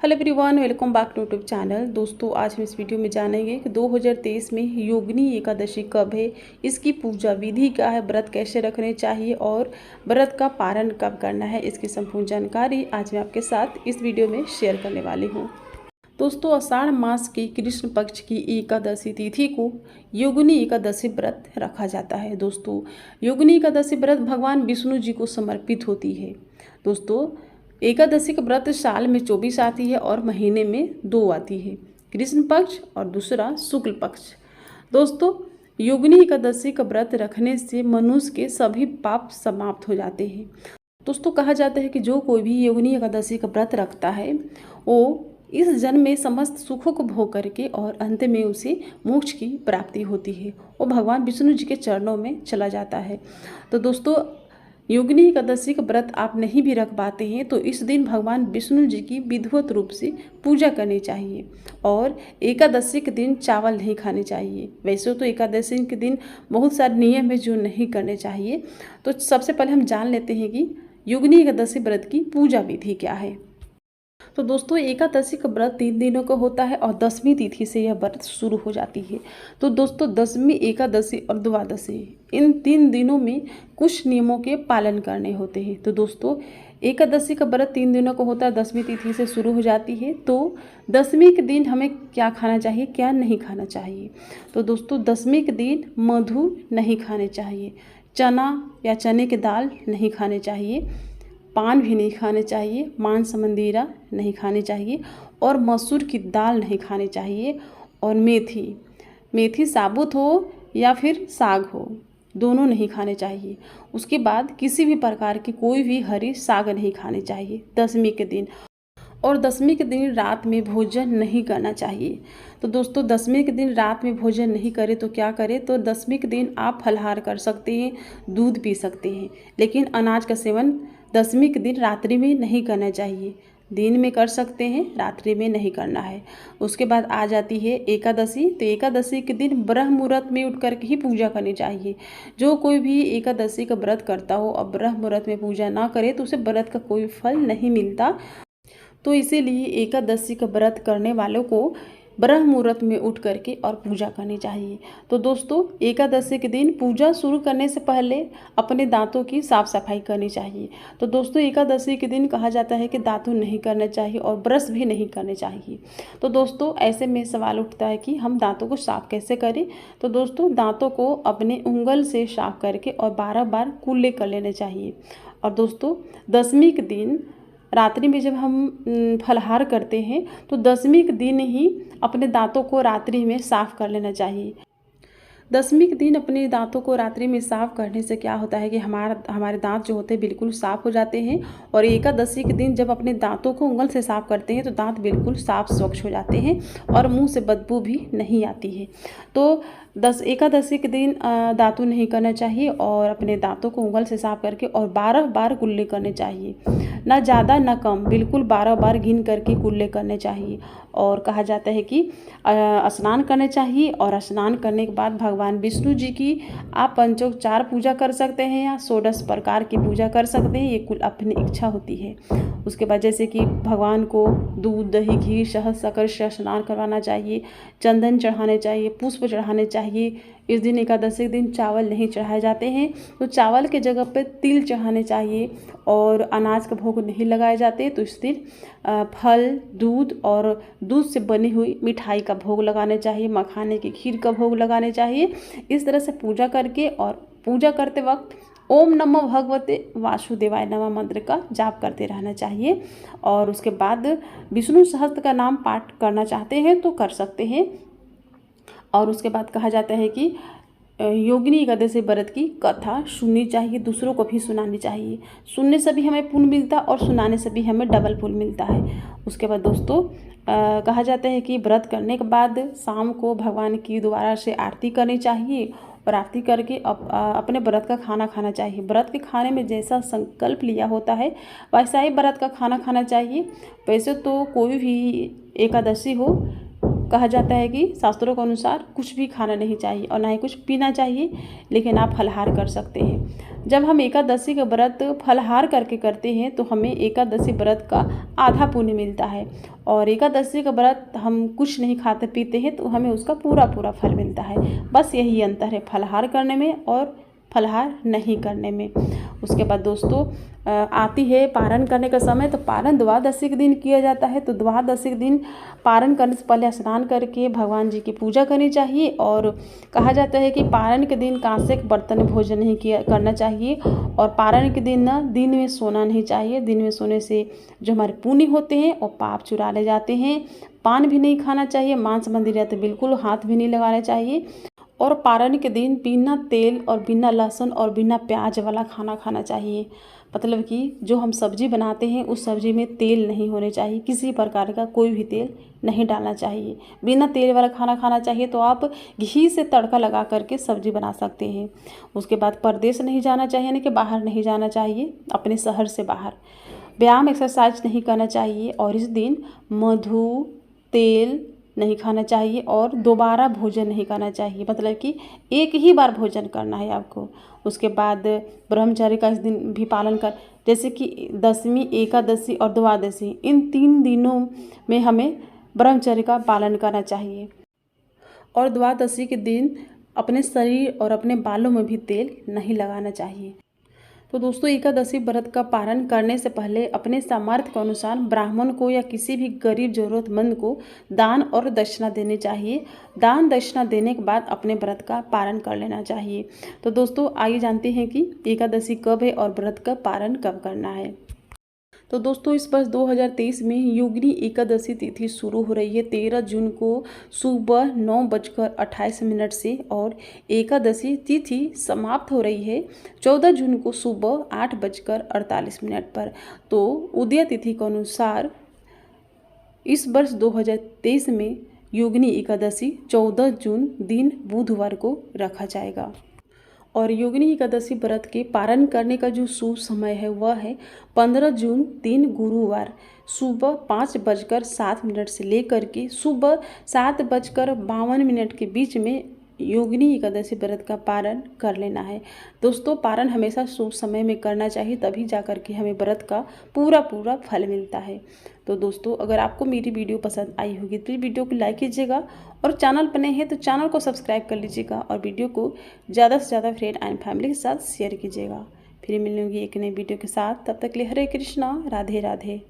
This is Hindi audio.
Hello everyone, welcome back to YouTube channel. दोस्तों, आज हम इस वीडियो में जानेंगे कि 2023 में योगिनी एकादशी कब है, इसकी पूजा विधि क्या है, व्रत कैसे रखने चाहिए और व्रत का पारण कब करना है। इसकी संपूर्ण जानकारी आज मैं आपके साथ इस वीडियो में शेयर करने वाली हूँ। दोस्तों, आषाढ़ मास की कृष्ण पक्ष की एकादशी तिथि को योगिनी एकादशी व्रत रखा जाता है। दोस्तों, योगिनी एकादशी व्रत भगवान विष्णु जी को समर्पित होती है। दोस्तों, एकादशी का व्रत साल में 24 आती है और महीने में 2 आती है, कृष्ण पक्ष और दूसरा शुक्ल पक्ष। दोस्तों, योगिनी एकादशी का व्रत रखने से मनुष्य के सभी पाप समाप्त हो जाते हैं। दोस्तों, कहा जाता है कि जो कोई भी योगिनी एकादशी का व्रत रखता है वो इस जन्म में समस्त सुखों को भोग करके और अंत में उसे मोक्ष की प्राप्ति होती है। वो भगवान विष्णु जी के चरणों में चला जाता है। तो दोस्तों, योगिनी एकादशी का व्रत आप नहीं भी रख पाते हैं तो इस दिन भगवान विष्णु जी की विधिवत रूप से पूजा करनी चाहिए और एकादशी के दिन चावल नहीं खाने चाहिए। वैसे तो एकादशी के दिन बहुत सारे नियम है जो नहीं करने चाहिए। तो सबसे पहले हम जान लेते हैं कि योगिनी एकादशी व्रत की पूजा विधि क्या है। तो दोस्तों, एकादशी का व्रत 3 दिनों का होता है और 10वीं तिथि से यह व्रत शुरू हो जाती है। तो दोस्तों, 10वीं एकादशी और द्वादशी इन 3 दिनों में कुछ नियमों के पालन करने होते हैं। तो दोस्तों, एकादशी का व्रत 3 दिनों का होता है, 10वीं तिथि से शुरू हो जाती है। तो 10वीं के दिन हमें क्या खाना चाहिए, क्या नहीं खाना चाहिए। तो दोस्तों, 10वीं के दिन मधु नहीं खाने चाहिए, चना या चने की दाल नहीं खाने चाहिए, पान भी नहीं खाने चाहिए, मांस मंदिरा नहीं खाने चाहिए और मसूर की दाल नहीं खानी चाहिए। और मेथी साबुत हो या फिर साग हो, दोनों नहीं खाने चाहिए। उसके बाद किसी भी प्रकार की कोई भी हरी साग नहीं खानी चाहिए 10वीं के दिन। और 10वीं के दिन रात में भोजन नहीं करना चाहिए। तो दोस्तों, 10वीं के दिन रात में भोजन नहीं करें तो क्या करें, तो 10वीं के दिन आप फलाहार कर सकते हैं, दूध पी सकते हैं, लेकिन अनाज का सेवन 10वीं के दिन रात्रि में नहीं करना चाहिए। दिन में कर सकते हैं, रात्रि में नहीं करना है। उसके बाद आ जाती है एकादशी। तो एकादशी के दिन ब्रह्म मुहूर्त में उठ करके ही पूजा करनी चाहिए। जो कोई भी एकादशी का व्रत करता हो और ब्रह्म मुहूर्त में पूजा ना करे तो उसे व्रत का कोई फल नहीं मिलता। तो इसीलिए एकादशी का व्रत करने वालों को ब्रह्म मुहूर्त में उठ करके और पूजा करनी चाहिए। तो दोस्तों, एकादशी के दिन पूजा शुरू करने से पहले अपने दांतों की साफ सफाई करनी चाहिए। तो दोस्तों, एकादशी के दिन कहा जाता है कि दातुन नहीं करना चाहिए और ब्रश भी नहीं करने चाहिए। तो दोस्तों, ऐसे में सवाल उठता है कि हम दांतों को साफ कैसे करें। तो दोस्तों, दांतों को अपने उंगल से साफ करके और 12 बार कुल्ले कर लेने चाहिए। और दोस्तों, 10वीं के दिन रात्रि में जब हम फलाहार करते हैं तो 10वीं के दिन ही अपने दांतों को रात्रि में साफ़ कर लेना चाहिए। 10वीं के दिन अपने दांतों को रात्रि में साफ़ करने से क्या होता है कि हमारे दांत जो होते हैं बिल्कुल साफ़ हो जाते हैं। और एकादशी के दिन जब अपने दांतों को उंगल से साफ़ करते हैं तो दांत बिल्कुल साफ़ स्वच्छ हो जाते हैं और मुंह से बदबू भी नहीं आती है। तो एकादशी के दिन दातुन नहीं करना चाहिए और अपने दांतों को उंगल से साफ़ करके और 12 बार कुल्ले करने चाहिए, ना ज़्यादा ना कम, बिल्कुल 12 बार गिन करके कुल्ले करने चाहिए। और कहा जाता है कि स्नान करने चाहिए और स्नान करने के बाद भगवान विष्णु जी की आप पंचोपचार पूजा कर सकते हैं या 16 प्रकार की पूजा कर सकते हैं, ये कुल अपनी इच्छा होती है। उसके बाद जैसे कि भगवान को दूध, दही, घी, शहद, शक्कर से स्नान करवाना चाहिए, चंदन चढ़ाने चाहिए, पुष्प चढ़ाने चाहिए। इस दिन एकादशी के दिन चावल नहीं चढ़ाए जाते हैं, तो चावल के जगह पे तिल चढ़ाने चाहिए और अनाज का भोग नहीं लगाए जाते। तो इस दिन फल, दूध और दूध से बनी हुई मिठाई का भोग लगाने चाहिए, मखाने की खीर का भोग लगाने चाहिए। इस तरह से पूजा करके और पूजा करते वक्त ओम नमो भगवते वासुदेवाय नमः मंत्र का जाप करते रहना चाहिए। और उसके बाद विष्णु सहस्त्र का नाम पाठ करना चाहते हैं तो कर सकते हैं। और उसके बाद कहा जाता है कि योगिनी एकादशी व्रत की कथा सुननी चाहिए, दूसरों को भी सुनानी चाहिए। सुनने से भी हमें पुण्य मिलता है और सुनाने से भी हमें डबल पुण्य मिलता है। उसके बाद दोस्तों, कहा जाता है कि व्रत करने के बाद शाम को भगवान की दोबारा से आरती करनी चाहिए और आरती करके अपने व्रत का खाना खाना चाहिए। व्रत के खाने में जैसा संकल्प लिया होता है वैसा ही व्रत का खाना खाना चाहिए। वैसे तो कोई भी एकादशी हो कहा जाता है कि शास्त्रों के अनुसार कुछ भी खाना नहीं चाहिए और ना ही कुछ पीना चाहिए, लेकिन आप फलाहार कर सकते हैं। जब हम एकादशी का व्रत फलाहार करके करते हैं तो हमें एकादशी व्रत का आधा पुण्य मिलता है, और एकादशी का व्रत हम कुछ नहीं खाते पीते हैं तो हमें उसका पूरा पूरा फल मिलता है। बस यही अंतर है फलाहार करने में और फलाहार नहीं करने में। उसके बाद दोस्तों आती है पारण करने का समय। तो पारण द्वादशी के दिन किया जाता है। तो द्वादशी के दिन पारण करने से पहले स्नान करके भगवान जी की पूजा करनी चाहिए, और कहा जाता है कि पारण के दिन कांसे के बर्तन में भोजन नहीं करना चाहिए, और पारण के दिन दिन में सोना नहीं चाहिए। दिन में सोने से जो हमारे पुण्य होते हैं वो पाप चुरा ले जाते हैं। पान भी नहीं खाना चाहिए, मांस मंदिर रहते बिल्कुल हाथ भी नहीं लगाना चाहिए, और पारण के दिन बिना तेल और बिना लहसुन और बिना प्याज वाला खाना खाना चाहिए। मतलब कि जो हम सब्जी बनाते हैं उस सब्जी में तेल नहीं होने चाहिए, किसी प्रकार का कोई भी तेल नहीं डालना चाहिए। बिना तेल वाला खाना खाना चाहिए। तो आप घी से तड़का लगा करके सब्जी बना सकते हैं। उसके बाद परदेश नहीं जाना चाहिए, यानी कि बाहर नहीं जाना चाहिए, अपने शहर से बाहर। व्यायाम एक्सरसाइज नहीं करना चाहिए, और इस दिन मधु तेल नहीं खाना चाहिए, और दोबारा भोजन नहीं करना चाहिए। मतलब कि एक ही बार भोजन करना है आपको। उसके बाद ब्रह्मचर्य का इस दिन भी पालन कर, जैसे कि दशमी, एकादशी और द्वादशी, इन 3 दिनों में हमें ब्रह्मचर्य का पालन करना चाहिए। और द्वादशी के दिन अपने शरीर और अपने बालों में भी तेल नहीं लगाना चाहिए। तो दोस्तों एकादशी व्रत का पारण करने से पहले अपने सामर्थ्य के अनुसार ब्राह्मण को या किसी भी गरीब जरूरतमंद को दान और दक्षिणा देनी चाहिए। दान दक्षिणा देने के बाद अपने व्रत का पारण कर लेना चाहिए। तो दोस्तों आइए जानते हैं कि एकादशी कब है और व्रत का पारण कब करना है। तो दोस्तों इस वर्ष 2023 में योगिनी एकादशी तिथि शुरू हो रही है 13 जून को सुबह 9:28 से, और एकादशी तिथि समाप्त हो रही है 14 जून को सुबह 8:48 पर। तो उदय तिथि के अनुसार इस वर्ष 2023 में योगिनी एकादशी 14 जून दिन बुधवार को रखा जाएगा। और योगिनी एकादशी व्रत के पारण करने का जो शुभ समय है वह है 15 जून दिन गुरुवार सुबह 5:07 से लेकर के सुबह 7:52 के बीच में योगिनी एकादशी व्रत का पारण कर लेना है। दोस्तों पारण हमेशा शुभ समय में करना चाहिए, तभी जाकर के हमें व्रत का पूरा पूरा फल मिलता है। तो दोस्तों अगर आपको मेरी वीडियो पसंद आई होगी तो वीडियो को लाइक कीजिएगा, और चैनल पर नए हैं तो चैनल को सब्सक्राइब कर लीजिएगा, और वीडियो को ज़्यादा से ज़्यादा फ्रेंड एंड फैमिली के साथ शेयर कीजिएगा। फिर मिलूंगी एक नई वीडियो के साथ, तब तक के लिए हरे कृष्णा, राधे राधे।